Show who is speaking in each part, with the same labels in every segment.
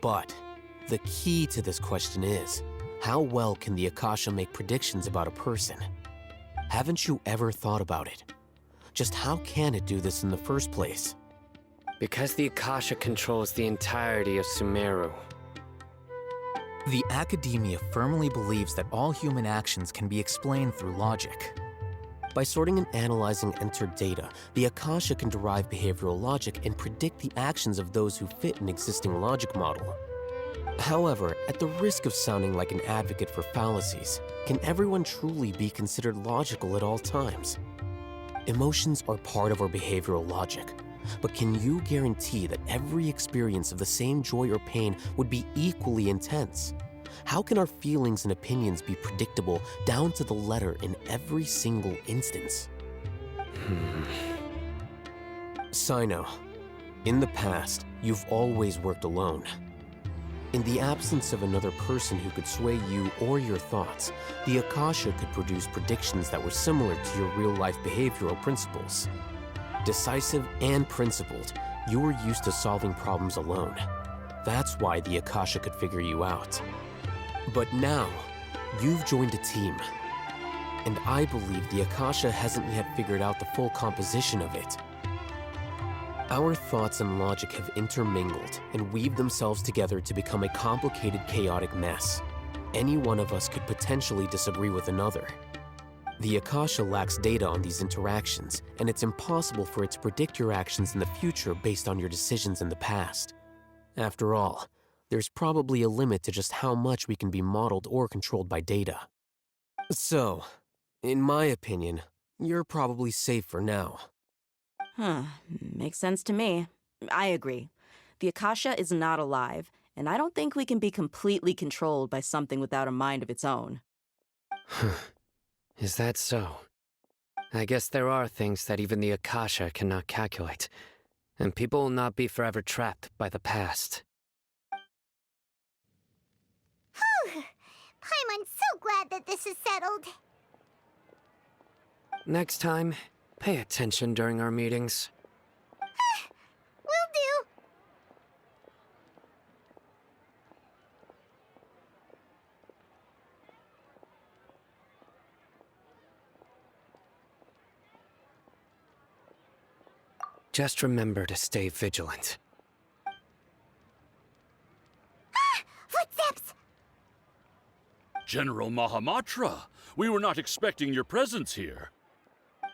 Speaker 1: But the key to this question is, how well can the Akasha make predictions about a person? Haven't you ever thought about it? Just how can it do this in the first place?
Speaker 2: Because the Akasha controls the entirety of Sumeru.
Speaker 3: The academia firmly believes that all human actions can be explained through logic.
Speaker 1: By sorting and analyzing entered data, the Akasha can derive behavioral logic and predict the actions of those who fit an existing logic model. However, at the risk of sounding like an advocate for fallacies, can everyone truly be considered logical at all times? Emotions are part of our behavioral logic, but can you guarantee that every experience of the same joy or pain would be equally intense? How can our feelings and opinions be predictable down to the letter in every single instance? Sino, in the past, you've always worked alone. In the absence of another person who could sway you or your thoughts, the Akasha could produce predictions that were similar to your real-life behavioral principles. Decisive and principled, you were used to solving problems alone. That's why the Akasha could figure you out. But now, you've joined a team. And I believe the Akasha hasn't yet figured out the full composition of it. Our thoughts and logic have intermingled and weaved themselves together to become a complicated, chaotic mess. Any one of us could potentially disagree with another. The Akasha lacks data on these interactions, and it's impossible for it to predict your actions in the future based on your decisions in the past. After all, there's probably a limit to just how much we can be modeled or controlled by data. So, in my opinion, you're probably safe for now.
Speaker 4: Makes sense to me. I agree. The Akasha is not alive, and I don't think we can be completely controlled by something without a mind of its own.
Speaker 2: Is that so? I guess there are things that even the Akasha cannot calculate, and people will not be forever trapped by the past.
Speaker 5: Paimon's so glad that this is settled.
Speaker 2: Next time, pay attention during our meetings.
Speaker 5: Will do.
Speaker 2: Just remember to stay vigilant.
Speaker 5: Footsteps!
Speaker 6: General Mahamatra, we were not expecting your presence here.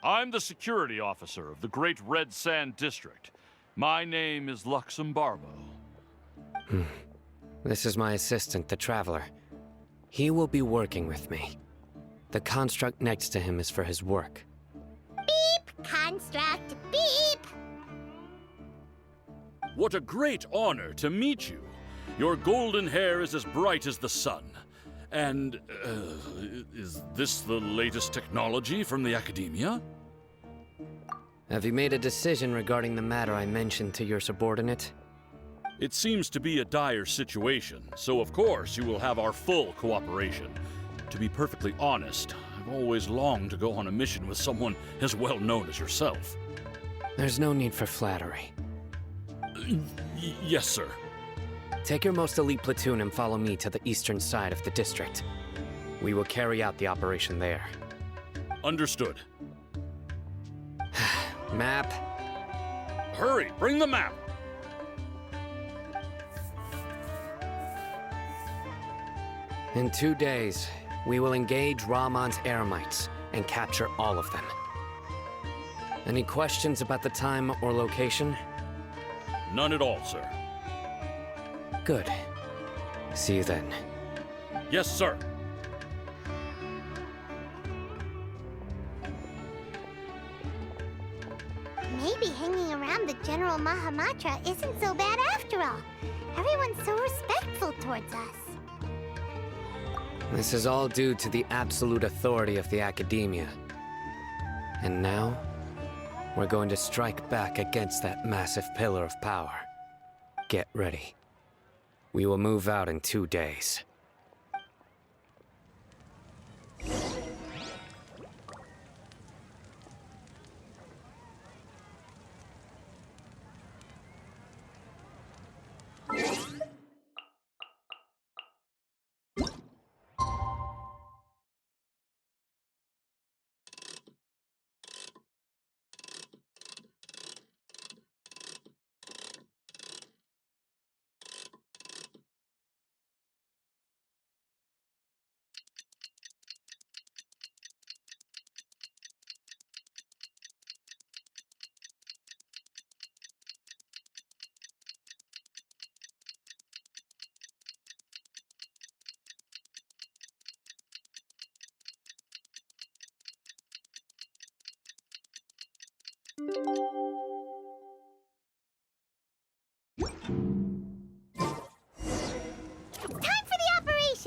Speaker 6: I'm the security officer of the Great Red Sand District. My name is Luxembarbo.
Speaker 2: This is my assistant, the Traveler. He will be working with me. The construct next to him is for his work.
Speaker 5: Beep! Construct, beep!
Speaker 6: What a great honor to meet you. Your golden hair is as bright as the sun. And, is this the latest technology from the Academia?
Speaker 2: Have you made a decision regarding the matter I mentioned to your subordinate?
Speaker 6: It seems to be a dire situation, so of course you will have our full cooperation. To be perfectly honest, I've always longed to go on a mission with someone as well known as yourself.
Speaker 2: There's no need for flattery.
Speaker 6: Yes, sir.
Speaker 2: Take your most elite platoon and follow me to the eastern side of the district. We will carry out the operation there.
Speaker 6: Understood.
Speaker 2: Map.
Speaker 6: Hurry, bring the map!
Speaker 2: In 2 days, we will engage Rahman's Eremites and capture all of them. Any questions about the time or location?
Speaker 6: None at all, sir.
Speaker 2: Good. See you then.
Speaker 6: Yes, sir.
Speaker 5: Maybe hanging around the General Mahamatra isn't so bad after all. Everyone's so respectful towards us.
Speaker 2: This is all due to the absolute authority of the Academia. And now, we're going to strike back against that massive pillar of power. Get ready. We will move out in 2 days.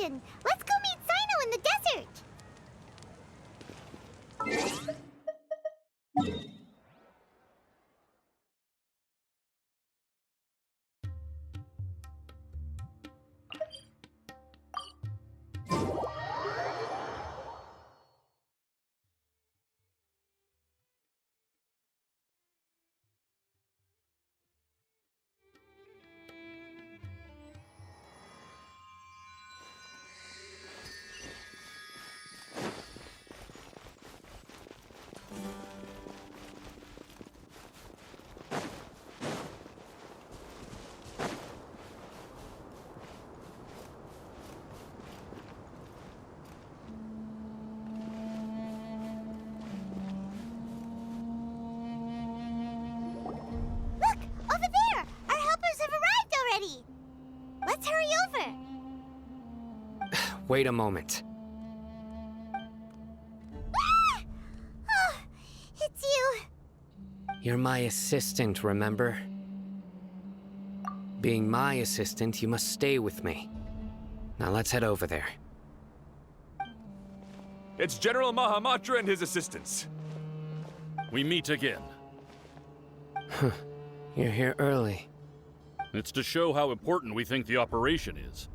Speaker 5: mission. Let's go meet Sino in the desert. Look, over there. Our helpers have arrived already. Let's hurry over.
Speaker 2: Wait a moment.
Speaker 5: Ah! Oh, it's you.
Speaker 2: You're my assistant, remember? Being my assistant, you must stay with me. Now let's head over there.
Speaker 7: It's General Mahamatra and his assistants.
Speaker 6: We meet again.
Speaker 2: You're here early.
Speaker 6: It's to show how important we think the operation is.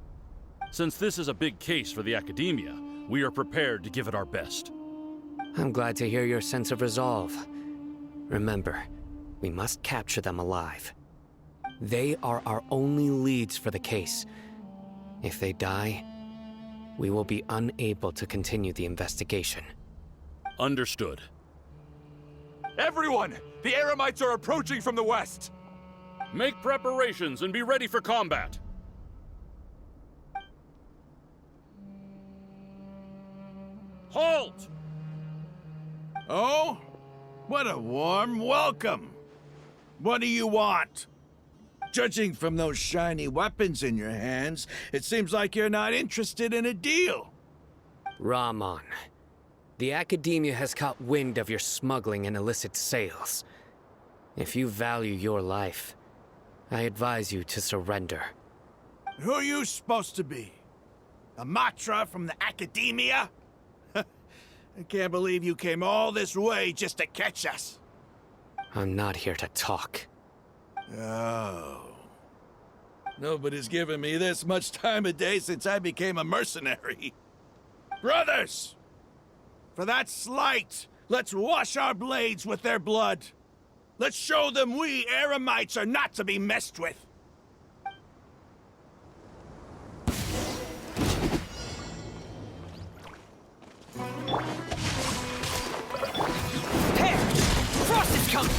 Speaker 6: Since this is a big case for the Academia, we are prepared to give it our best.
Speaker 2: I'm glad to hear your sense of resolve. Remember, we must capture them alive. They are our only leads for the case. If they die, we will be unable to continue the investigation.
Speaker 6: Understood.
Speaker 7: Everyone! The Eremites are approaching from the west!
Speaker 6: Make preparations and be ready for combat. Halt!
Speaker 8: Oh? What a warm welcome! What do you want? Judging from those shiny weapons in your hands, it seems like you're not interested in a deal.
Speaker 2: Rahman, the Academia has caught wind of your smuggling and illicit sales. If you value your life, I advise you to surrender.
Speaker 8: Who are you supposed to be? A Matra from the Academia? I can't believe you came all this way just to catch us.
Speaker 2: I'm not here to talk.
Speaker 8: Oh. Nobody's given me this much time of day since I became a mercenary. Brothers! For that slight, let's wash our blades with their blood. Let's show them we Eremites are not to be messed with.
Speaker 2: There! Frost is coming!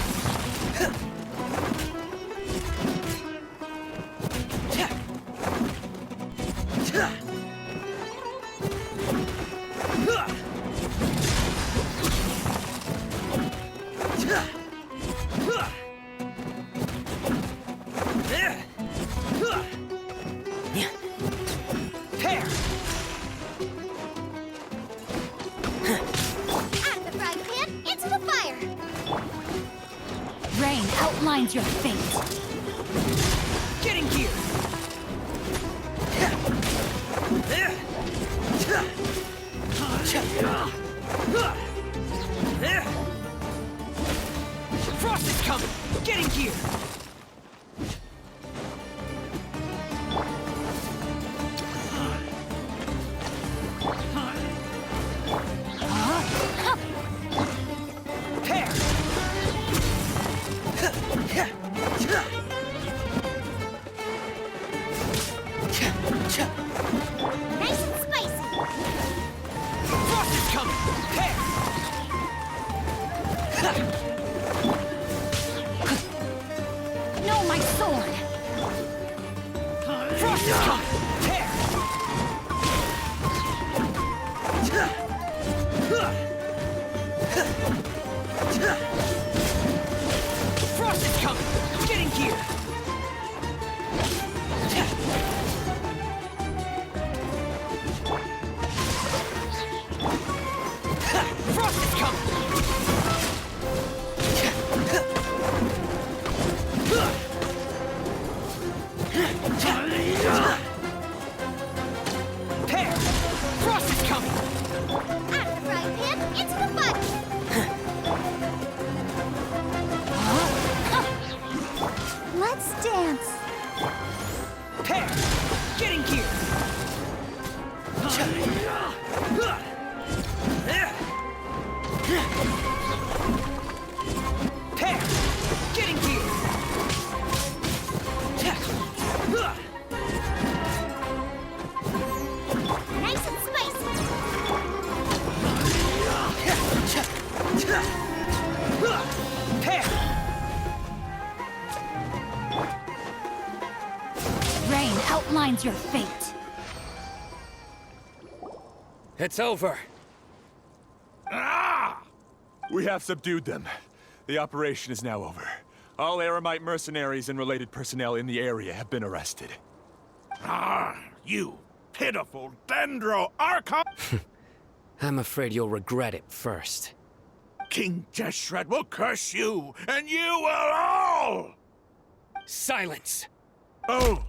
Speaker 5: Out of the frying pan, into the fire.
Speaker 9: Rain outlines your fate.
Speaker 2: Get in gear! Frost is coming! Get in gear! There!
Speaker 5: Nice and spicy.
Speaker 2: Frost is coming! There!
Speaker 9: No, my sword!
Speaker 2: Frost is coming! There! Frost is coming! Get in gear! Frost is coming! There!
Speaker 9: outlines your fate.
Speaker 2: It's over.
Speaker 7: Ah! We have subdued them. The operation is now over. All Aramite mercenaries and related personnel in the area have been arrested.
Speaker 8: Ah, you pitiful Dendro Archon!
Speaker 2: I'm afraid you'll regret it first.
Speaker 8: King Jeshred will curse you, and you will all!
Speaker 2: Silence!
Speaker 8: Oh,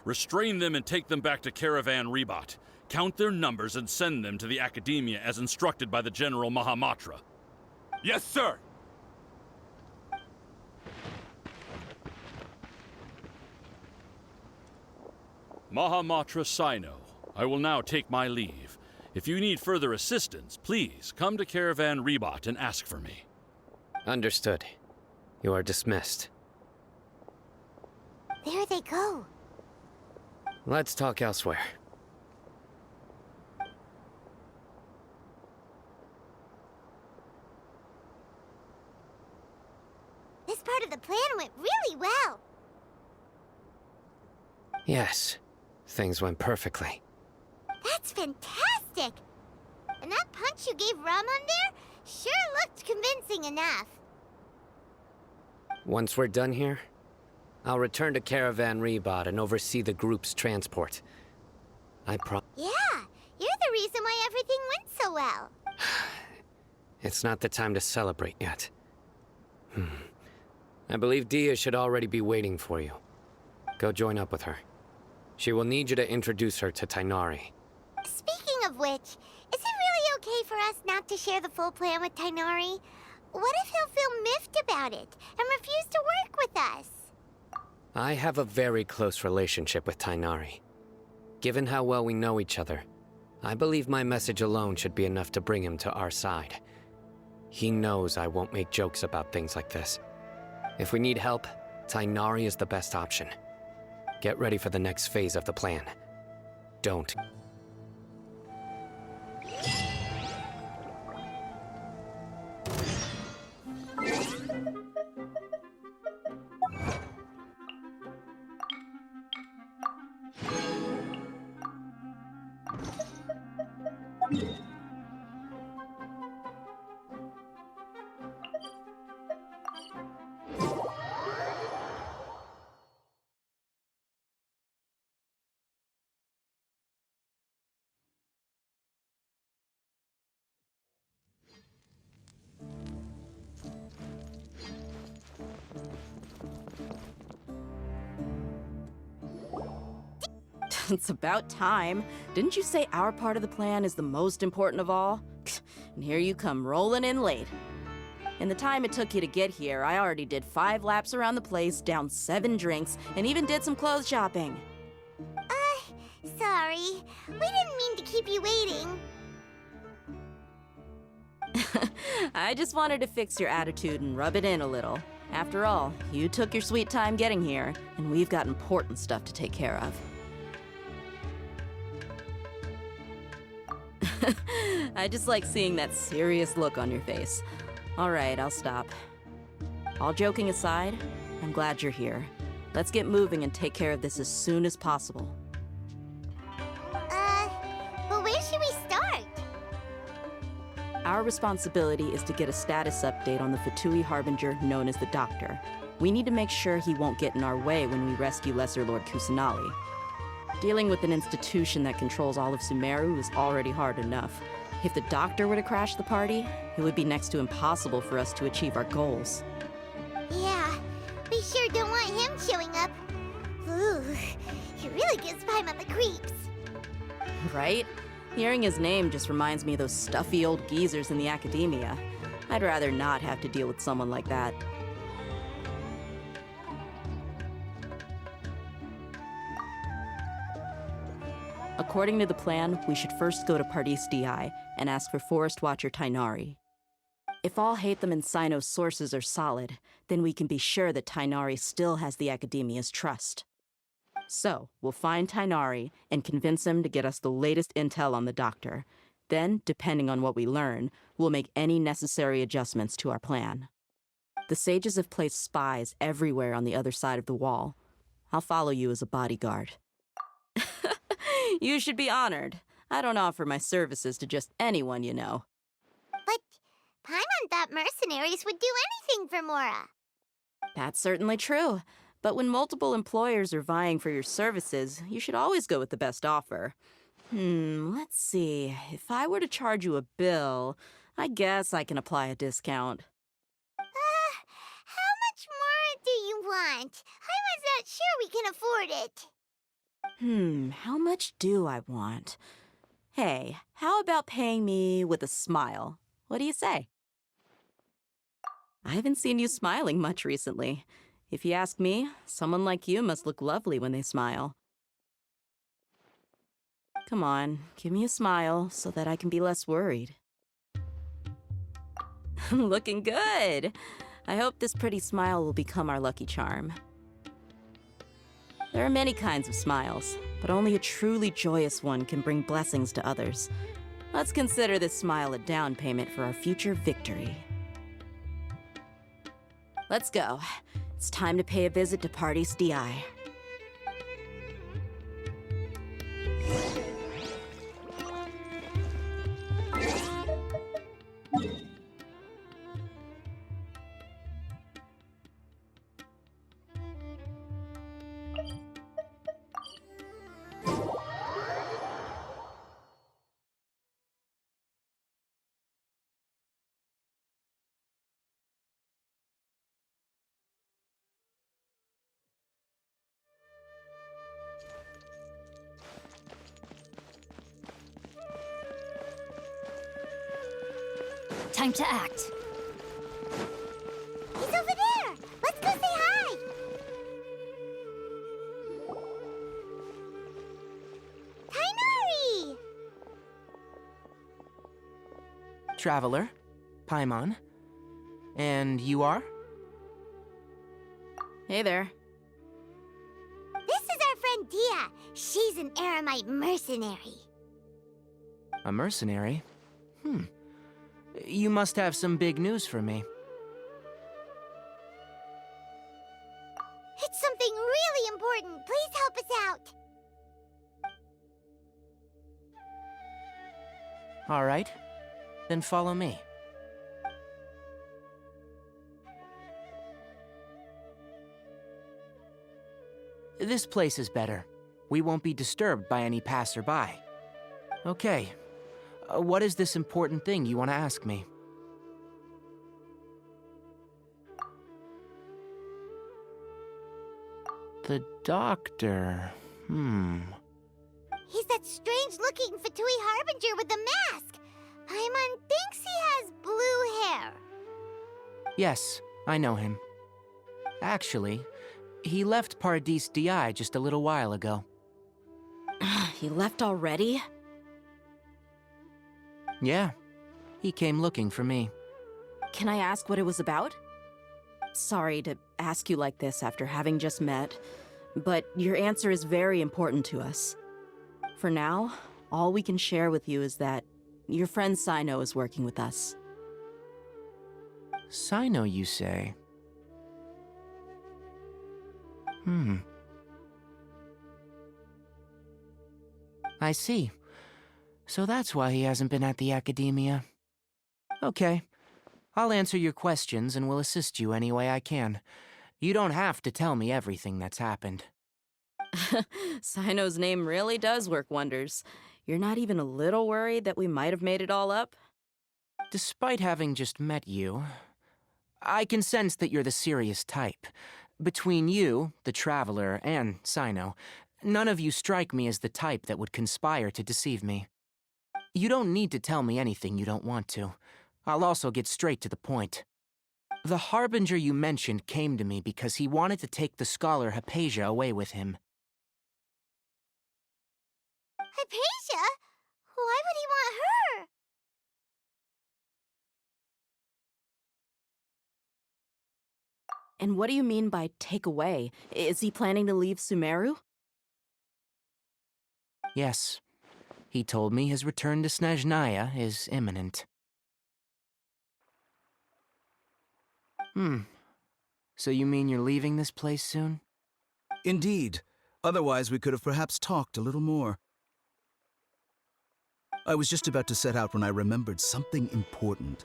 Speaker 6: Restrain them and take them back to Caravan Rebot. Count their numbers and send them to the Academia as instructed by the General Mahamatra.
Speaker 7: Yes, sir!
Speaker 6: Mahamatra Sino, I will now take my leave. If you need further assistance, please come to Caravan Rebot and ask for me.
Speaker 2: Understood. You are dismissed.
Speaker 5: There they go.
Speaker 2: Let's talk elsewhere.
Speaker 5: This part of the plan went really well.
Speaker 2: Yes, things went perfectly.
Speaker 5: That's fantastic! And that punch you gave Ramon there sure looked convincing enough.
Speaker 2: Once we're done here, I'll return to Caravan Rebot and oversee the group's transport.
Speaker 5: Yeah, you're the reason why everything went so well.
Speaker 2: It's not the time to celebrate yet. I believe Dia should already be waiting for you. Go join up with her. She will need you to introduce her to Tainari.
Speaker 5: Speaking of which, is it really okay for us not to share the full plan with Tainari? What if he'll feel miffed about it and refuse to work with us?
Speaker 2: I have a very close relationship with Tainari. Given how well we know each other, I believe my message alone should be enough to bring him to our side. He knows I won't make jokes about things like this. If we need help, Tainari is the best option. Get ready for the next phase of the plan. Don't.
Speaker 4: It's about time. Didn't you say our part of the plan is the most important of all? And here you come rolling in late. In the time it took you to get here, I already did 5 laps around the place, downed 7 drinks, and even did some clothes shopping.
Speaker 5: Sorry. We didn't mean to keep you waiting.
Speaker 4: I just wanted to fix your attitude and rub it in a little. After all, you took your sweet time getting here, and we've got important stuff to take care of. I just like seeing that serious look on your face. All right, I'll stop. All joking aside, I'm glad you're here. Let's get moving and take care of this as soon as possible.
Speaker 5: But where should we start?
Speaker 4: Our responsibility is to get a status update on the Fatui Harbinger known as the Doctor. We need to make sure he won't get in our way when we rescue Lesser Lord Kusanali. Dealing with an institution that controls all of Sumeru is already hard enough. If the Doctor were to crash the party, it would be next to impossible for us to achieve our goals.
Speaker 5: Yeah, we sure don't want him showing up. Ooh, it really gives Paimon the creeps.
Speaker 4: Right? Hearing his name just reminds me of those stuffy old geezers in the Academia. I'd rather not have to deal with someone like that. According to the plan, we should first go to Pardis Di and ask for Forest Watcher Tainari. If all Hatham and Sino's sources are solid, then we can be sure that Tainari still has the Academia's trust. So, we'll find Tainari and convince him to get us the latest intel on the Doctor. Then, depending on what we learn, we'll make any necessary adjustments to our plan. The sages have placed spies everywhere on the other side of the wall. I'll follow you as a bodyguard. You should be honored. I don't offer my services to just anyone you know.
Speaker 5: But Paimon thought mercenaries would do anything for Mora.
Speaker 4: That's certainly true. But when multiple employers are vying for your services, you should always go with the best offer. Let's see. If I were to charge you a bill, I guess I can apply a discount.
Speaker 5: How much more do you want? Paimon's not sure we can afford it.
Speaker 4: How much do I want? Hey, how about paying me with a smile? What do you say? I haven't seen you smiling much recently. If you ask me, someone like you must look lovely when they smile. Come on, give me a smile so that I can be less worried. Looking good! I hope this pretty smile will become our lucky charm. There are many kinds of smiles, but only a truly joyous one can bring blessings to others. Let's consider this smile a down payment for our future victory. Let's go. It's time to pay a visit to Pardis DI.
Speaker 9: Time to act.
Speaker 5: He's over there! Let's go say hi! Tainari!
Speaker 10: Traveler, Paimon. And you are?
Speaker 4: Hey there.
Speaker 5: This is our friend Dia. She's an Aramite mercenary.
Speaker 10: A mercenary? You must have some big news for me.
Speaker 5: It's something really important. Please help us out.
Speaker 10: All right. Then follow me. This place is better. We won't be disturbed by any passerby. Okay. What is this important thing you want to ask me? The doctor.
Speaker 5: He's that strange-looking Fatui Harbinger with the mask. Paimon thinks he has blue hair.
Speaker 10: Yes, I know him. Actually, he left Pardis DI just a little while ago.
Speaker 4: He left already?
Speaker 10: Yeah, he came looking for me.
Speaker 4: Can I ask what it was about? Sorry to ask you like this after having just met, but your answer is very important to us. For now, all we can share with you is that your friend Sino is working with us.
Speaker 10: Sino, you say? I see. So that's why he hasn't been at the Academia. Okay. I'll answer your questions and will assist you any way I can. You don't have to tell me everything that's happened.
Speaker 4: Sino's name really does work wonders. You're not even a little worried that we might have made it all up?
Speaker 10: Despite having just met you, I can sense that you're the serious type. Between you, the Traveler, and Sino, none of you strike me as the type that would conspire to deceive me. You don't need to tell me anything you don't want to. I'll also get straight to the point. The Harbinger you mentioned came to me because he wanted to take the scholar Hypatia away with him.
Speaker 5: Hypatia? Why would he want her?
Speaker 4: And what do you mean by take away? Is he planning to leave Sumeru?
Speaker 10: Yes. He told me his return to Snezhnaya is imminent. So you mean you're leaving this place soon?
Speaker 11: Indeed. Otherwise, we could have perhaps talked a little more. I was just about to set out when I remembered something important.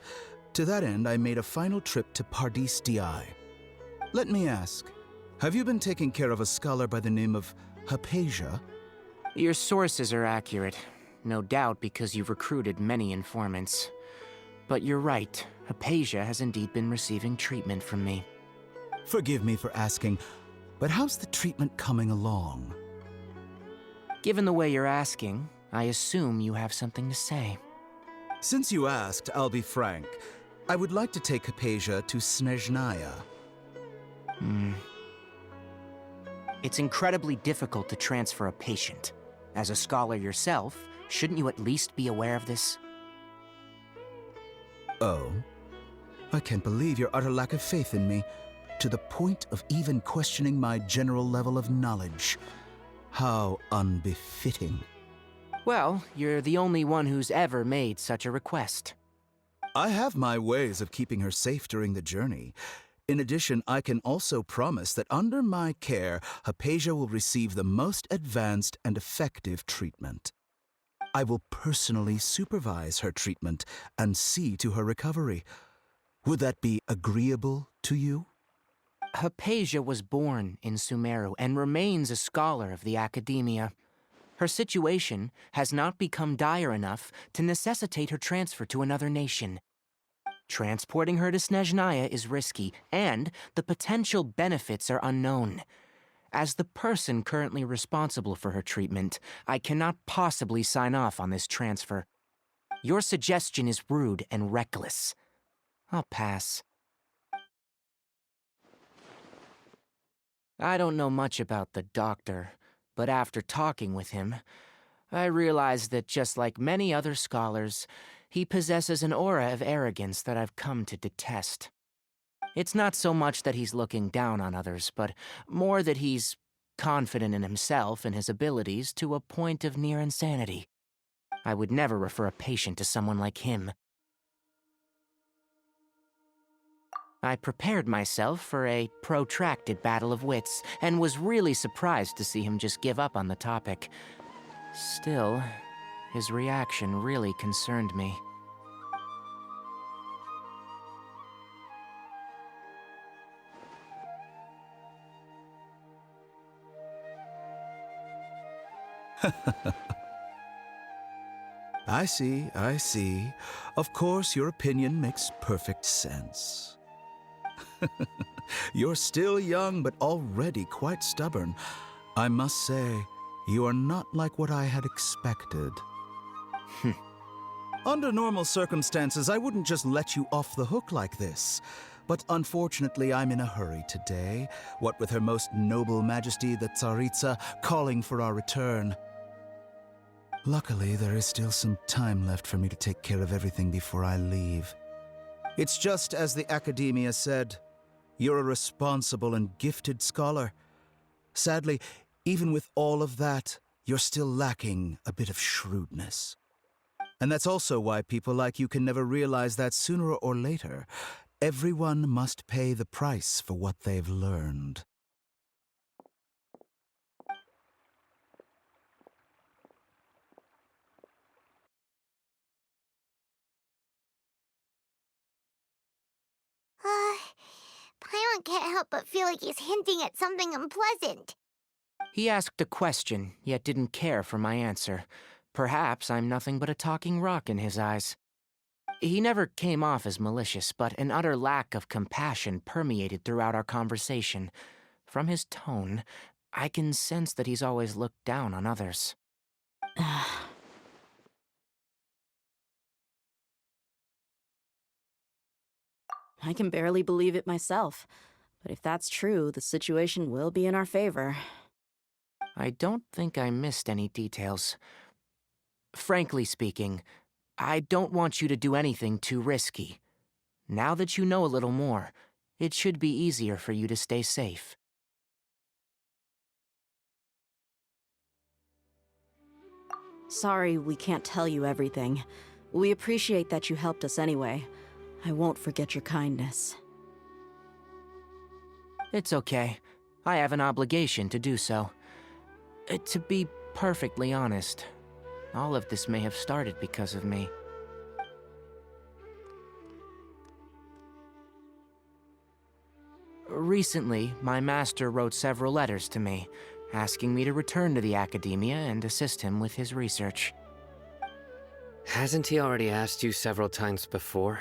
Speaker 11: To that end, I made a final trip to Pardis Di. Let me ask, have you been taking care of a scholar by the name of Hypatia?
Speaker 10: Your sources are accurate. No doubt because you've recruited many informants. But you're right, Hypatia has indeed been receiving treatment from me.
Speaker 11: Forgive me for asking, but how's the treatment coming along?
Speaker 10: Given the way you're asking, I assume you have something to say.
Speaker 11: Since you asked, I'll be frank. I would like to take Hypatia to Snezhnaya.
Speaker 10: It's incredibly difficult to transfer a patient. As a scholar yourself, shouldn't you at least be aware of this?
Speaker 11: Oh? I can't believe your utter lack of faith in me, to the point of even questioning my general level of knowledge. How unbefitting.
Speaker 10: Well, you're the only one who's ever made such a request.
Speaker 11: I have my ways of keeping her safe during the journey. In addition, I can also promise that under my care, Hypatia will receive the most advanced and effective treatment. I will personally supervise her treatment and see to her recovery. Would that be agreeable to you?
Speaker 10: Hypatia was born in Sumeru and remains a scholar of the Academia. Her situation has not become dire enough to necessitate her transfer to another nation. Transporting her to Snezhnaya is risky, and the potential benefits are unknown. As the person currently responsible for her treatment, I cannot possibly sign off on this transfer. Your suggestion is rude and reckless. I'll pass. I don't know much about the doctor, but after talking with him, I realized that just like many other scholars, he possesses an aura of arrogance that I've come to detest. It's not so much that he's looking down on others, but more that he's confident in himself and his abilities to a point of near insanity. I would never refer a patient to someone like him. I prepared myself for a protracted battle of wits, and was really surprised to see him just give up on the topic. Still, his reaction really concerned me.
Speaker 11: I see. Of course, your opinion makes perfect sense. You're still young, but already quite stubborn. I must say, you are not like what I had expected. Under normal circumstances, I wouldn't just let you off the hook like this. But unfortunately, I'm in a hurry today, what with Her Most Noble Majesty the Tsaritsa calling for our return. Luckily, there is still some time left for me to take care of everything before I leave. It's just as the Academia said, you're a responsible and gifted scholar. Sadly, even with all of that, you're still lacking a bit of shrewdness. And that's also why people like you can never realize that sooner or later, everyone must pay the price for what they've learned.
Speaker 5: Paimon can't help but feel like he's hinting at something unpleasant.
Speaker 10: He asked a question, yet didn't care for my answer. Perhaps I'm nothing but a talking rock in his eyes. He never came off as malicious, but an utter lack of compassion permeated throughout our conversation. From his tone, I can sense that he's always looked down on others.
Speaker 4: I can barely believe it myself. But if that's true, the situation will be in our favor.
Speaker 10: I don't think I missed any details. Frankly speaking, I don't want you to do anything too risky. Now that you know a little more, it should be easier for you to stay safe.
Speaker 4: Sorry we can't tell you everything. We appreciate that you helped us anyway. I won't forget your kindness.
Speaker 10: It's okay. I have an obligation to do so. To be perfectly honest, all of this may have started because of me. Recently, my master wrote several letters to me, asking me to return to the Academia and assist him with his research.
Speaker 2: Hasn't he already asked you several times before?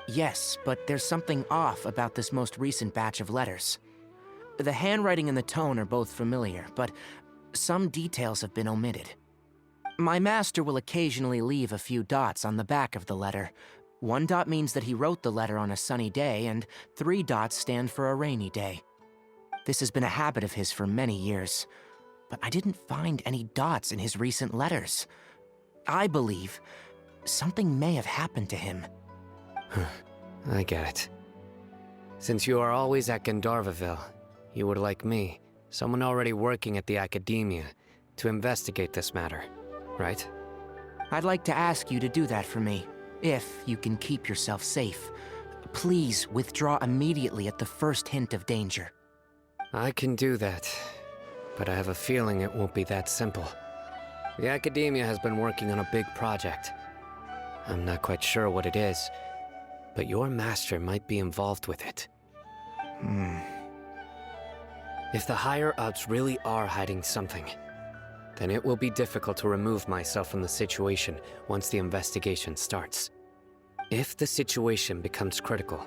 Speaker 10: Yes, but there's something off about this most recent batch of letters. The handwriting and the tone are both familiar, but some details have been omitted. My master will occasionally leave a few dots on the back of the letter. 1 dot means that he wrote the letter on a sunny day, and 3 dots stand for a rainy day. This has been a habit of his for many years, but I didn't find any dots in his recent letters. I believe something may have happened to him.
Speaker 2: I get it. Since you are always at Gandharvaville, you would like me, someone already working at the Academia, to investigate this matter, right?
Speaker 10: I'd like to ask you to do that for me, if you can keep yourself safe. Please withdraw immediately at the first hint of danger.
Speaker 2: I can do that, but I have a feeling it won't be that simple. The Academia has been working on a big project. I'm not quite sure what it is, but your master might be involved with it. If the higher-ups really are hiding something, then it will be difficult to remove myself from the situation once the investigation starts. If the situation becomes critical,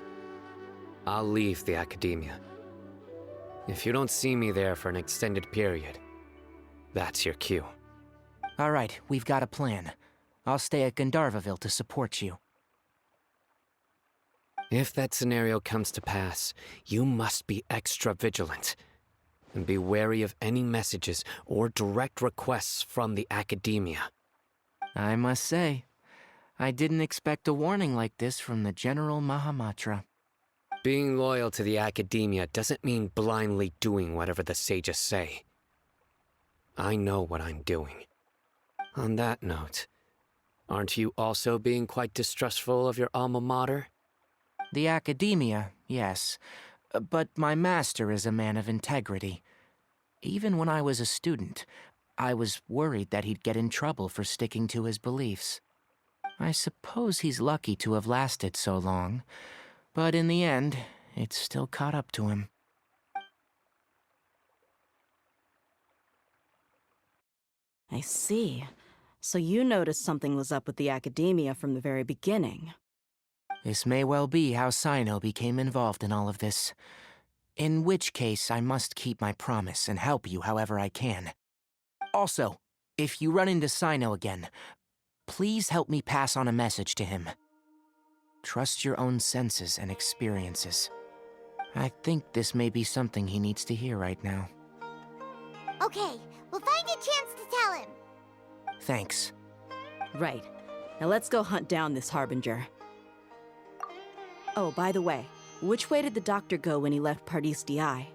Speaker 2: I'll leave the Academia. If you don't see me there for an extended period, that's your cue.
Speaker 10: All right, we've got a plan. I'll stay at Gandharvaville to support you.
Speaker 2: If that scenario comes to pass, you must be extra vigilant. And be wary of any messages or direct requests from the Academia.
Speaker 10: I must say, I didn't expect a warning like this from the General Mahamatra.
Speaker 2: Being loyal to the Academia doesn't mean blindly doing whatever the sages say. I know what I'm doing. On that note, aren't you also being quite distrustful of your alma mater?
Speaker 10: The Academia, yes. But my master is a man of integrity. Even when I was a student, I was worried that he'd get in trouble for sticking to his beliefs. I suppose he's lucky to have lasted so long, but in the end, it's still caught up to him.
Speaker 4: I see. So you noticed something was up with the Academia from the very beginning.
Speaker 10: This may well be how Sino became involved in all of this. In which case, I must keep my promise and help you however I can. Also, if you run into Sino again, please help me pass on a message to him. Trust your own senses and experiences. I think this may be something he needs to hear right now.
Speaker 5: Okay, we'll find a chance to tell him.
Speaker 10: Thanks.
Speaker 4: Right. Now let's go hunt down this Harbinger. Oh, by the way, which way did the doctor go when he left Pardis Di?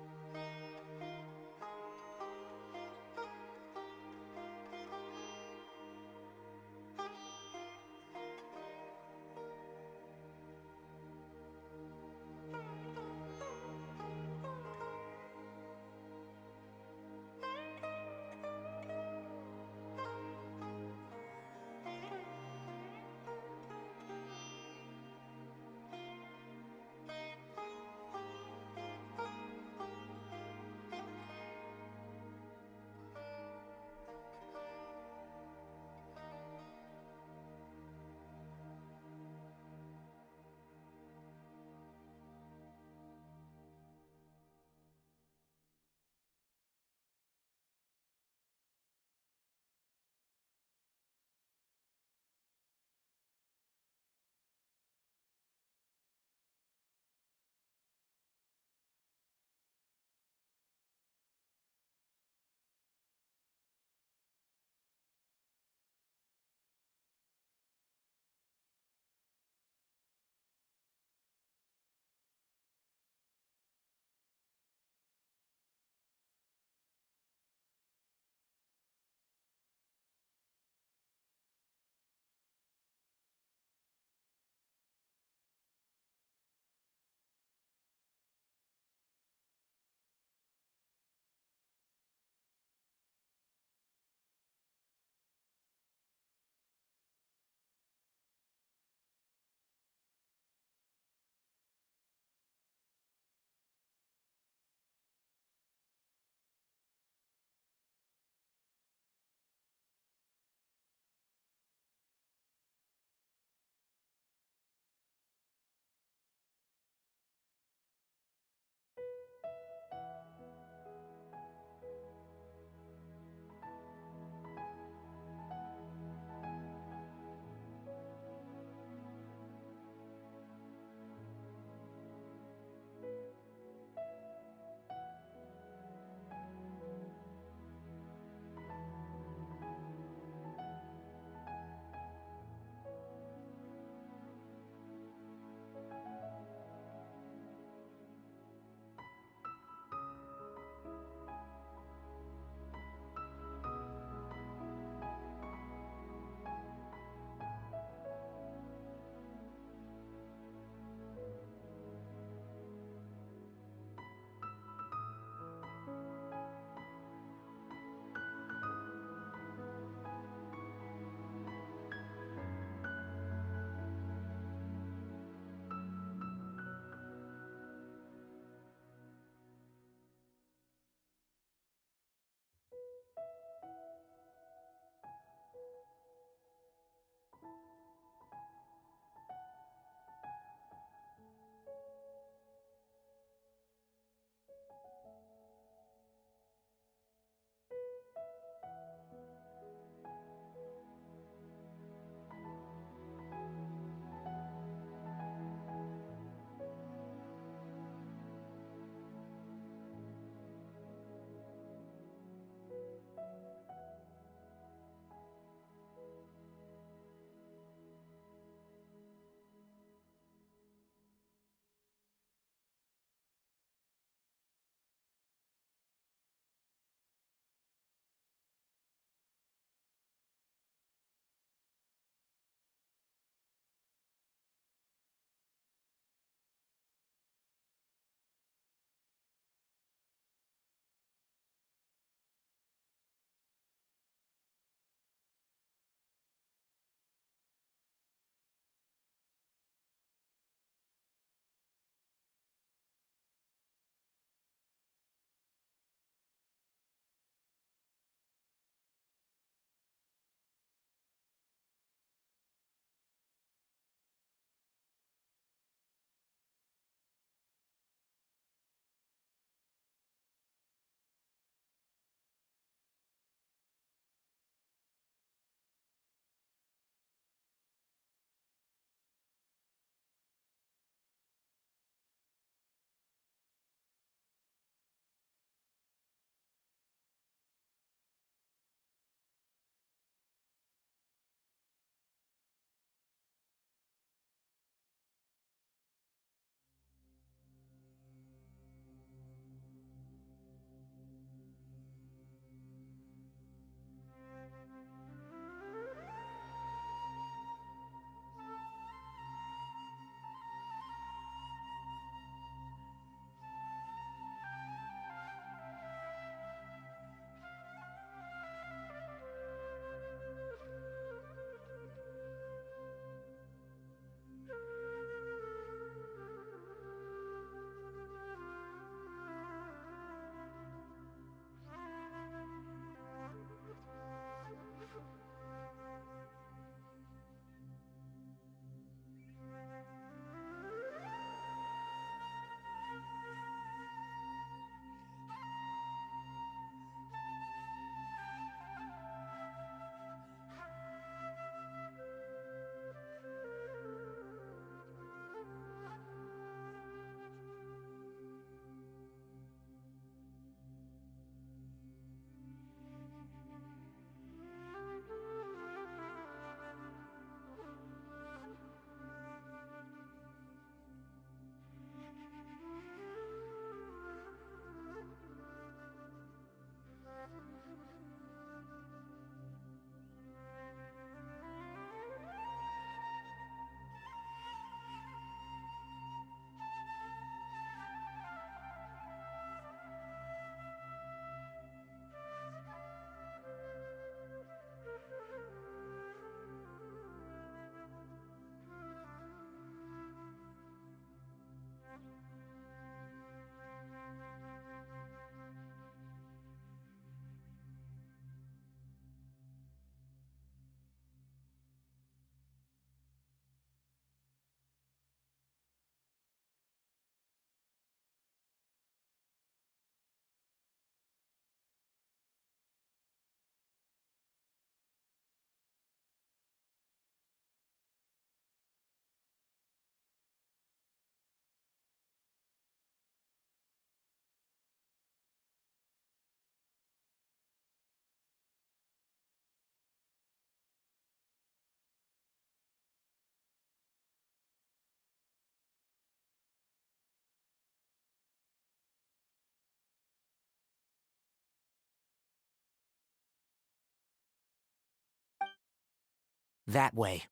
Speaker 10: That way.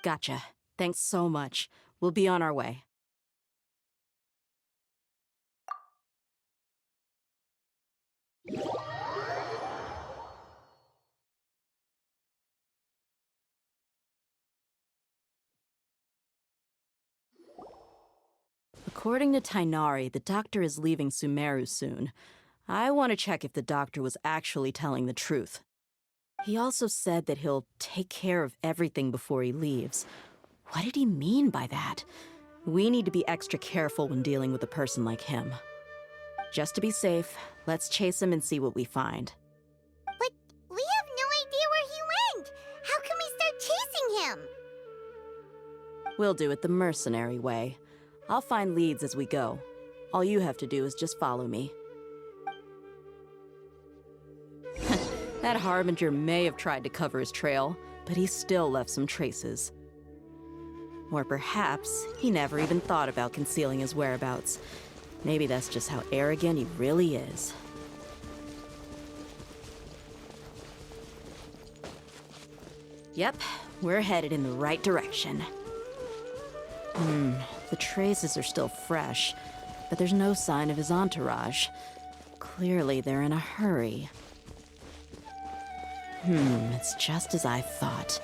Speaker 4: Gotcha. Thanks so much. We'll be on our way. According to Tainari, the doctor is leaving Sumeru soon. I want to check if the doctor was actually telling the truth. He also said that he'll take care of everything before he leaves. What did he mean by that? We need to be extra careful when dealing with a person like him. Just to be safe, let's chase him and see what we find.
Speaker 5: But we have no idea where he went! How can we start chasing him?
Speaker 4: We'll do it the mercenary way. I'll find leads as we go. All you have to do is just follow me. That Harbinger may have tried to cover his trail, but he still left some traces. Or perhaps he never even thought about concealing his whereabouts. Maybe that's just how arrogant he really is. Yep, we're headed in the right direction. The traces are still fresh, but there's no sign of his entourage. Clearly they're in a hurry. It's just as I thought.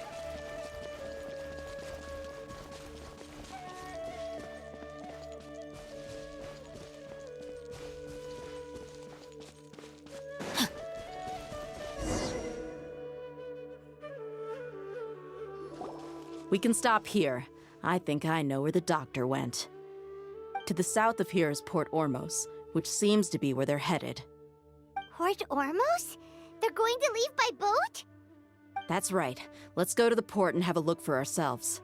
Speaker 4: We can stop here. I think I know where the doctor went. To the south of here is Port Ormos, which seems to be where they're headed.
Speaker 5: Port Ormos? They're going to leave by boat?
Speaker 4: That's right. Let's go to the port and have a look for ourselves.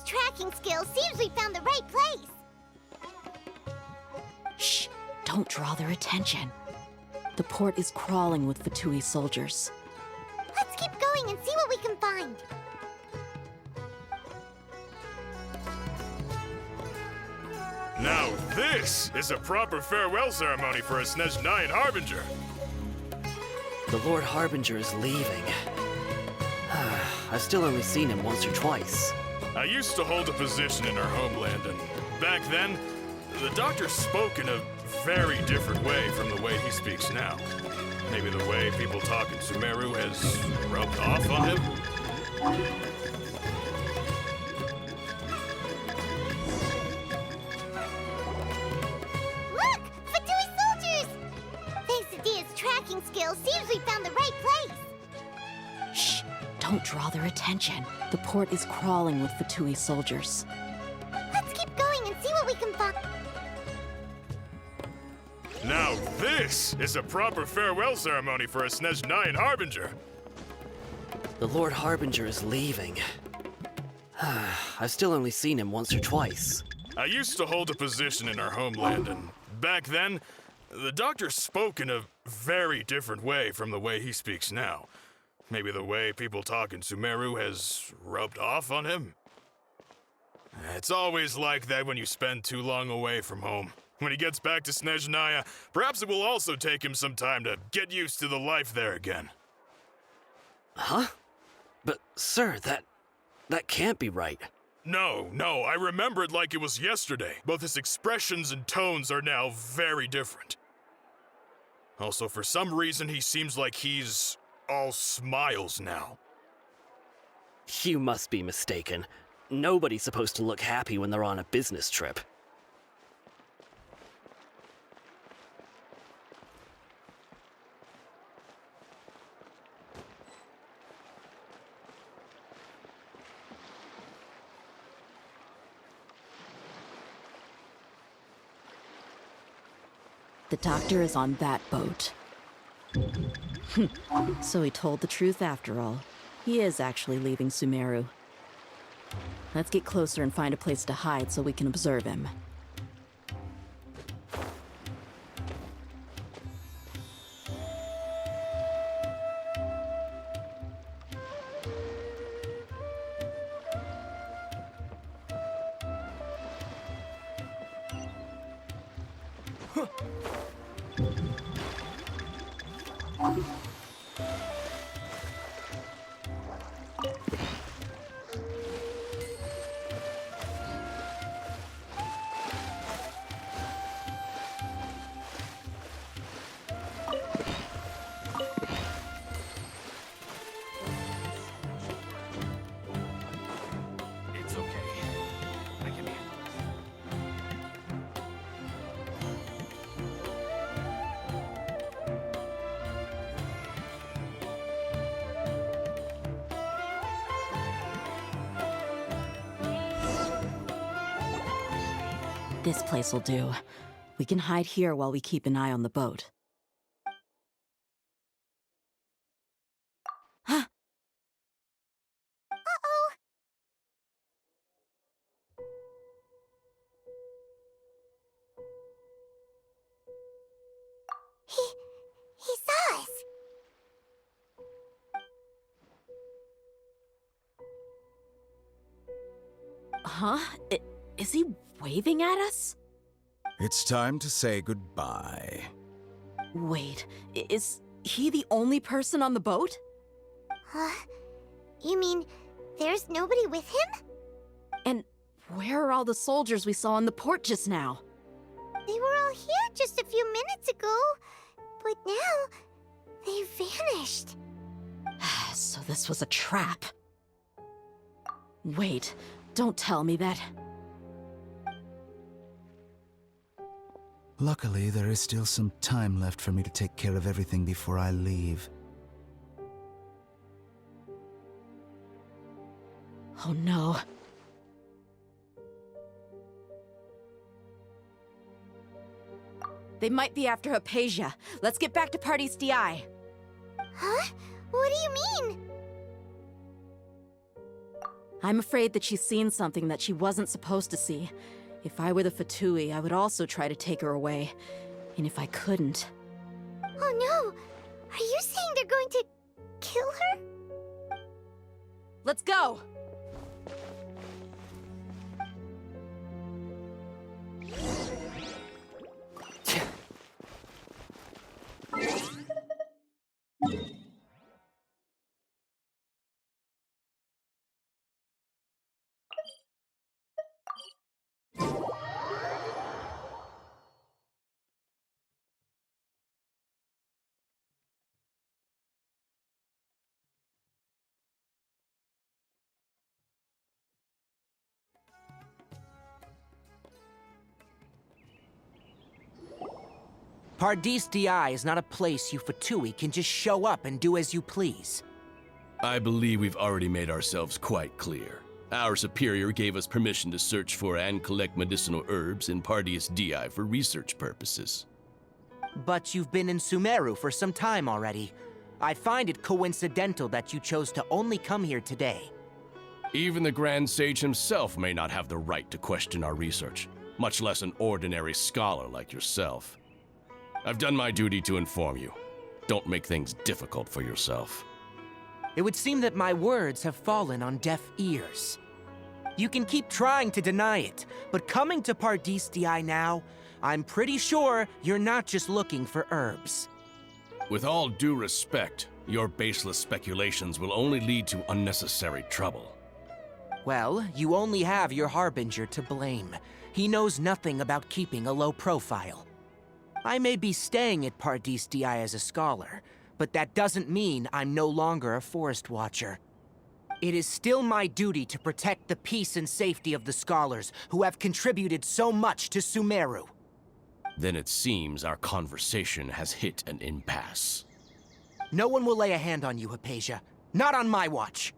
Speaker 5: Tracking skills, seems we found the right place.
Speaker 4: Shh! Don't draw their attention. The port is crawling with Fatui soldiers.
Speaker 5: Let's keep going and see what we can find.
Speaker 7: Now this is a proper farewell ceremony for a Snezhnayan Harbinger.
Speaker 2: The Lord Harbinger is leaving. I've still only seen him once or twice.
Speaker 7: I used to hold a position in our homeland, and back then, the doctor spoke in a very different way from the way he speaks now. Maybe the way people talk in Sumeru has rubbed off on him?
Speaker 5: Look! Fatui soldiers! Thanks to Dia's tracking skills, seems we found the right place.
Speaker 4: Shh! Don't draw their attention. The port is crawling with Fatui soldiers.
Speaker 5: Let's keep going and see what we can find.
Speaker 7: Now this is a proper farewell ceremony for a Snezhnayan Harbinger.
Speaker 2: The Lord Harbinger is leaving. I've still only seen him once or twice.
Speaker 7: I used to hold a position in our homeland, and back then, the doctor spoke in a very different way from the way he speaks now. Maybe the way people talk in Sumeru has rubbed off on him? It's always like that when you spend too long away from home. When he gets back to Snezhnaya, perhaps it will also take him some time to get used to the life there again.
Speaker 12: Huh? But, sir, that can't be right.
Speaker 7: No, I remember it like it was yesterday. Both his expressions and tones are now very different. Also, for some reason, he seems like he's all smiles now.
Speaker 12: You must be mistaken. Nobody's supposed to look happy when they're on a business trip.
Speaker 4: The doctor is on that boat. So he told the truth after all. He is actually leaving Sumeru. Let's get closer and find a place to hide so we can observe him. This place will do. We can hide here while we keep an eye on the boat. Huh?
Speaker 5: Uh-oh! He saw us!
Speaker 4: Huh? Is he waving at us?
Speaker 11: It's time to say goodbye.
Speaker 4: Wait, is he the only person on the boat?
Speaker 5: You mean there's nobody with him?
Speaker 4: And where are all the soldiers we saw on the port just now?
Speaker 5: They were all here just a few minutes ago, but now they've vanished.
Speaker 4: So this was a trap. Wait, don't tell me that...
Speaker 11: Luckily, there is still some time left for me to take care of everything before I leave.
Speaker 4: Oh no. They might be after Hypatia. Let's get back to Party's DI.
Speaker 5: Huh? What do you mean?
Speaker 4: I'm afraid that she's seen something that she wasn't supposed to see. If I were the Fatui, I would also try to take her away. And if I couldn't...
Speaker 5: Oh no! Are you saying they're going to kill her?
Speaker 4: Let's go!
Speaker 10: Pardis DI is not a place you Fatui can just show up and do as you please.
Speaker 13: I believe we've already made ourselves quite clear. Our superior gave us permission to search for and collect medicinal herbs in Pardis DI for research purposes.
Speaker 10: But you've been in Sumeru for some time already. I find it coincidental that you chose to only come here today.
Speaker 13: Even the Grand Sage himself may not have the right to question our research, much less an ordinary scholar like yourself. I've done my duty to inform you. Don't make things difficult for yourself.
Speaker 10: It would seem that my words have fallen on deaf ears. You can keep trying to deny it, but coming to Pardis DI now I'm pretty sure you're not just looking for herbs.
Speaker 13: With all due respect, your baseless speculations will only lead to unnecessary trouble.
Speaker 10: Well, you only have your Harbinger to blame. He knows nothing about keeping a low profile. I may be staying at Pardistii as a scholar, but that doesn't mean I'm no longer a Forest Watcher. It is still my duty to protect the peace and safety of the scholars who have contributed so much to Sumeru.
Speaker 13: Then it seems our conversation has hit an impasse.
Speaker 10: No one will lay a hand on you, Hypatia. Not on my watch.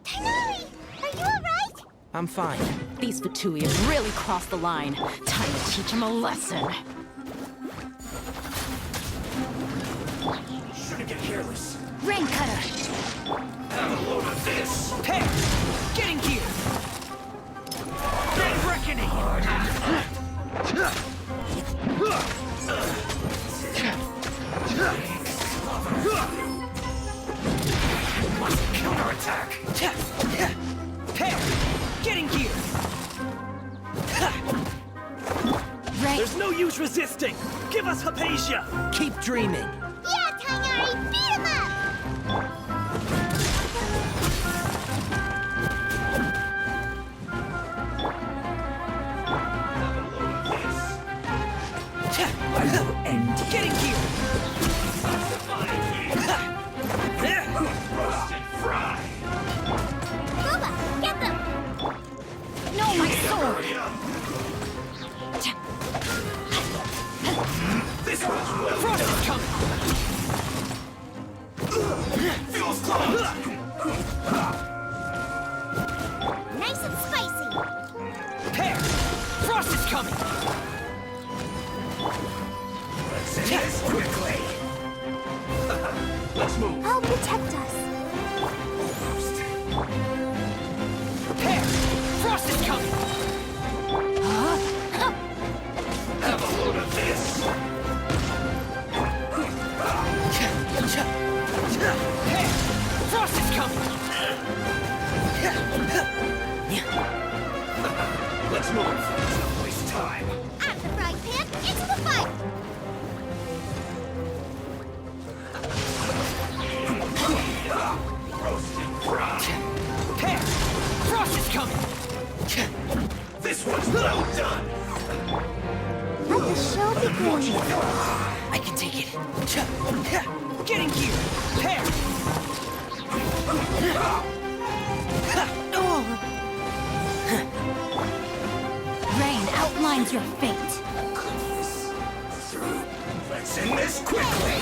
Speaker 5: Tighnari, are you alright?
Speaker 10: I'm fine.
Speaker 9: These Fatui have really crossed the line. Time to teach them a lesson.
Speaker 14: Shouldn't get careless.
Speaker 9: Rain cutter!
Speaker 14: Have a load of this!
Speaker 10: Hey! Get in gear! Great reckoning!
Speaker 14: Must counterattack!
Speaker 10: Hey! Get in gear!
Speaker 9: Rain!
Speaker 12: There's no use resisting! Give us Hypatia!
Speaker 10: Keep dreaming!
Speaker 5: Yeah, Tighnari, beat him up!
Speaker 14: I will end
Speaker 10: Get in gear!
Speaker 14: roast and fry!
Speaker 5: Booba, get them!
Speaker 9: No, my sword!
Speaker 14: Hurry up! This one's well
Speaker 10: Frost
Speaker 14: done!
Speaker 10: is coming!
Speaker 14: Feels close!
Speaker 5: Nice and spicy!
Speaker 10: Hey! Frost is coming!
Speaker 14: Let's end this quickly! Let's move!
Speaker 5: I'll protect us.
Speaker 10: Hey! Frost is coming!
Speaker 14: Have a load of this!
Speaker 10: Hey! Frost is coming!
Speaker 14: Let's move! Don't waste time!
Speaker 5: Out the frying pan, into the fight!
Speaker 14: Roast and fry!
Speaker 10: Hey! Frost is coming!
Speaker 14: This one's well done!
Speaker 5: Let the show begin.
Speaker 10: I can take it. Get in gear! Hey!
Speaker 9: Rain outlines your fate.
Speaker 14: Let's end this quickly!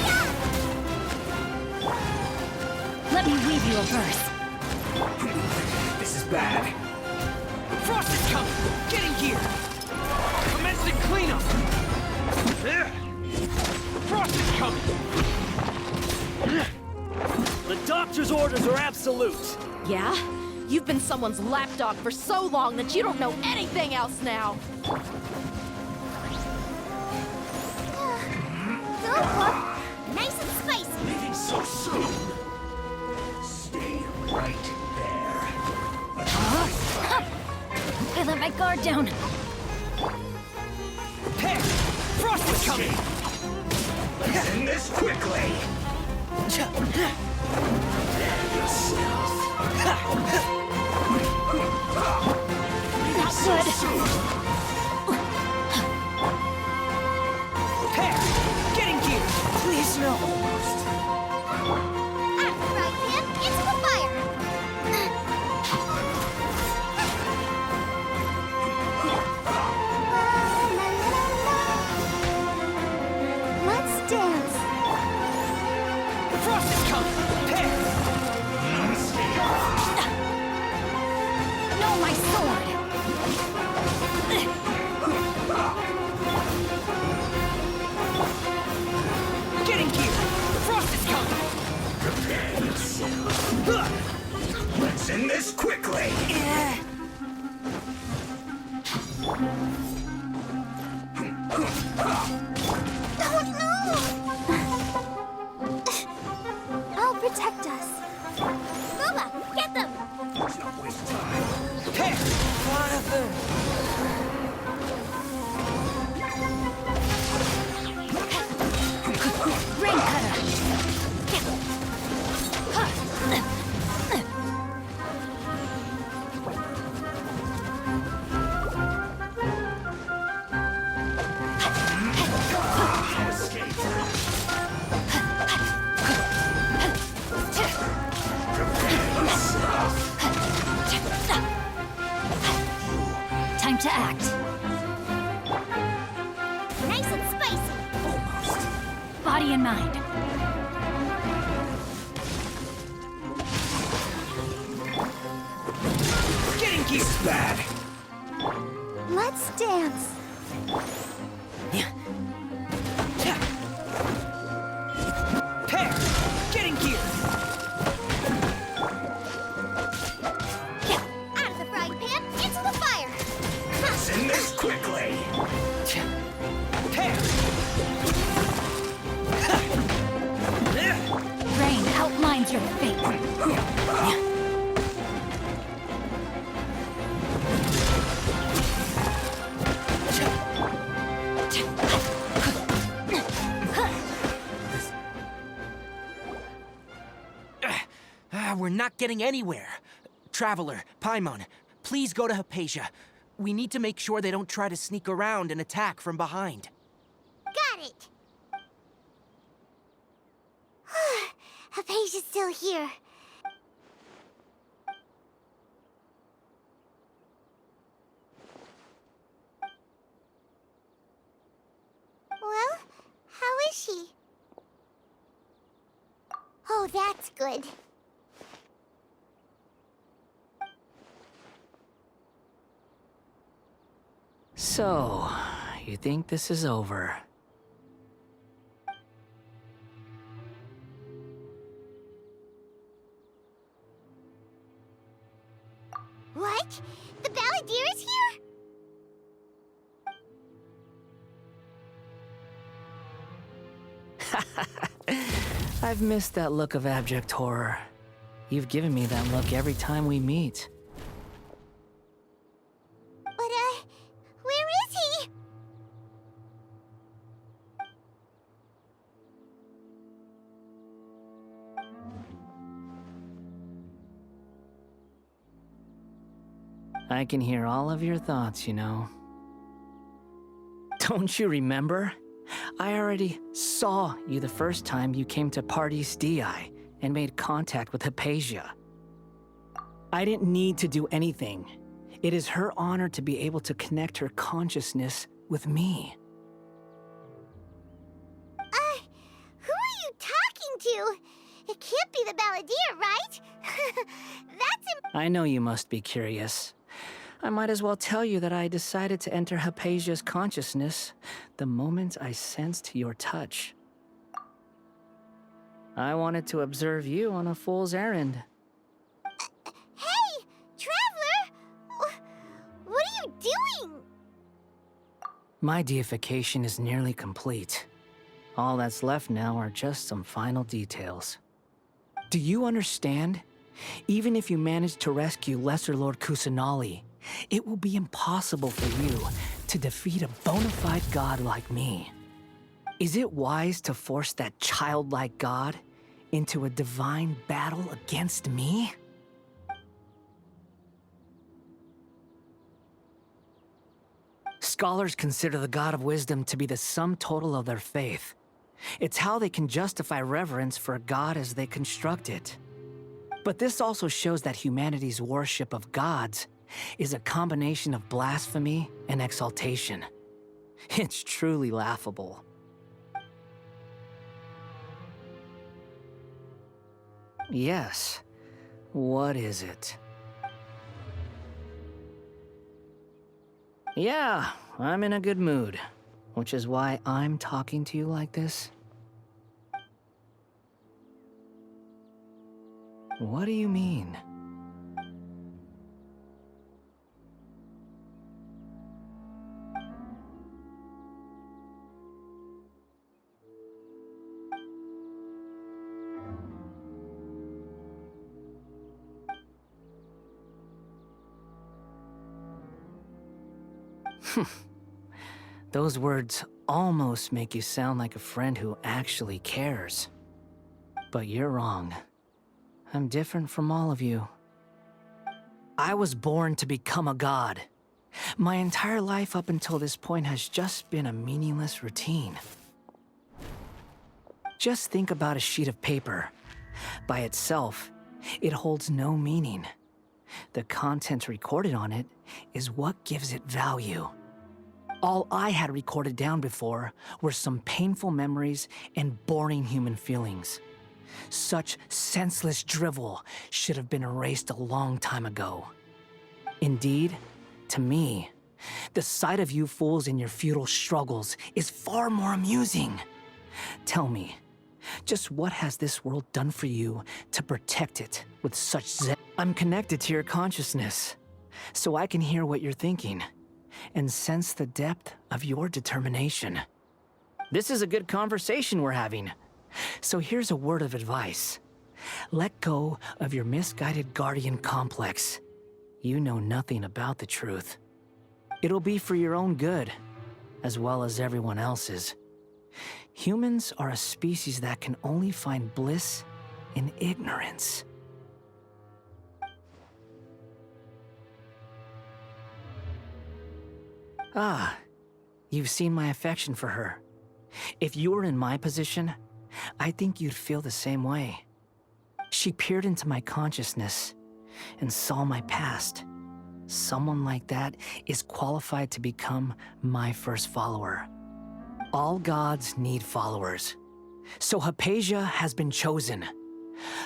Speaker 9: Let me weave you a verse.
Speaker 14: This is bad.
Speaker 10: Frost is coming! Get in gear! Commence the cleanup! Frost is coming!
Speaker 12: The doctor's orders are absolute!
Speaker 4: Yeah? You've been someone's lapdog for so long that you don't know anything else now.
Speaker 5: Good work. Nice and spicy.
Speaker 14: Leaving so soon. Stay right there.
Speaker 9: I let my guard down.
Speaker 10: Hey! Frost is coming!
Speaker 14: Let's end this quickly.
Speaker 9: Not good.
Speaker 10: Hey! Get in gear! Please no!
Speaker 5: Out the frying pan, into the fire. Let's dance.
Speaker 10: Frost is coming! Hey!
Speaker 9: No, my sword.
Speaker 10: Get in gear! Frost is coming!
Speaker 14: Prepare yourself. Let's end this quickly.
Speaker 5: Don't move! I'll protect us. Booba, get them!
Speaker 14: Let's not waste time.
Speaker 10: Hey!
Speaker 9: to act.
Speaker 5: Nice and spicy.
Speaker 9: Body and mind.
Speaker 14: Getting gear. This is bad.
Speaker 5: Let's dance.
Speaker 14: Pair. Getting gear.
Speaker 5: Out of the frying pan, into the fire.
Speaker 14: Send this quickly. Pair.
Speaker 9: Rain outlines your fate.
Speaker 10: We're not getting anywhere. Traveler, Paimon, please go to Hypatia. We need to make sure they don't try to sneak around and attack from behind.
Speaker 5: Got it. Hypatia's still here. Well, how is she? Oh, that's good.
Speaker 2: So, you think this is over?
Speaker 5: What? The Balladeer is here?
Speaker 2: I've missed that look of abject horror. You've given me that look every time we meet.
Speaker 5: But, where is he?
Speaker 2: I can hear all of your thoughts, you know. Don't you remember? I already saw you the first time you came to Parties DI and made contact with Hypatia. I didn't need to do anything. It is her honor to be able to connect her consciousness with me.
Speaker 5: Who are you talking to? It can't be the Balladeer, right?
Speaker 2: I know you must be curious. I might as well tell you that I decided to enter Hypatia's consciousness the moment I sensed your touch. I wanted to observe you on a fool's errand.
Speaker 5: Hey, Traveler! What are you doing?
Speaker 2: My deification is nearly complete. All that's left now are just some final details. Do you understand? Even if you manage to rescue Lesser Lord Kusanali, it will be impossible for you to defeat a bona fide god like me. Is it wise to force that childlike god into a divine battle against me? Scholars consider the god of wisdom to be the sum total of their faith. It's how they can justify reverence for a god as they construct it. But this also shows that humanity's worship of gods is a combination of blasphemy and exaltation. It's truly laughable. Yes. What is it? Yeah, I'm in a good mood, which is why I'm talking to you like this. What do you mean? Those words almost make you sound like a friend who actually cares. But you're wrong. I'm different from all of you. I was born to become a god. My entire life up until this point has just been a meaningless routine. Just think about a sheet of paper. By itself, it holds no meaning.
Speaker 15: The content recorded on it is what gives it value. All I had recorded down before were some painful memories and boring human feelings. Such senseless drivel should have been erased a long time ago. Indeed, to me, the sight of you fools in your futile struggles is far more amusing. Tell me, just what has this world done for you to protect it with such zeal? I'm connected to your consciousness, so I can hear what you're thinking and sense the depth of your determination. This is a good conversation we're having. So here's a word of advice. Let go of your misguided guardian complex. You know nothing about the truth. It'll be for your own good, as well as everyone else's. Humans are a species that can only find bliss in ignorance. Ah, you've seen my affection for her. If you were in my position, I think you'd feel the same way. She peered into my consciousness and saw my past. Someone like that is qualified to become my first follower. All gods need followers. So Hypatia has been chosen.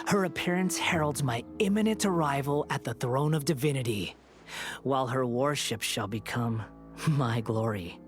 Speaker 15: Her appearance heralds my imminent arrival at the throne of divinity, while her worship shall become my glory.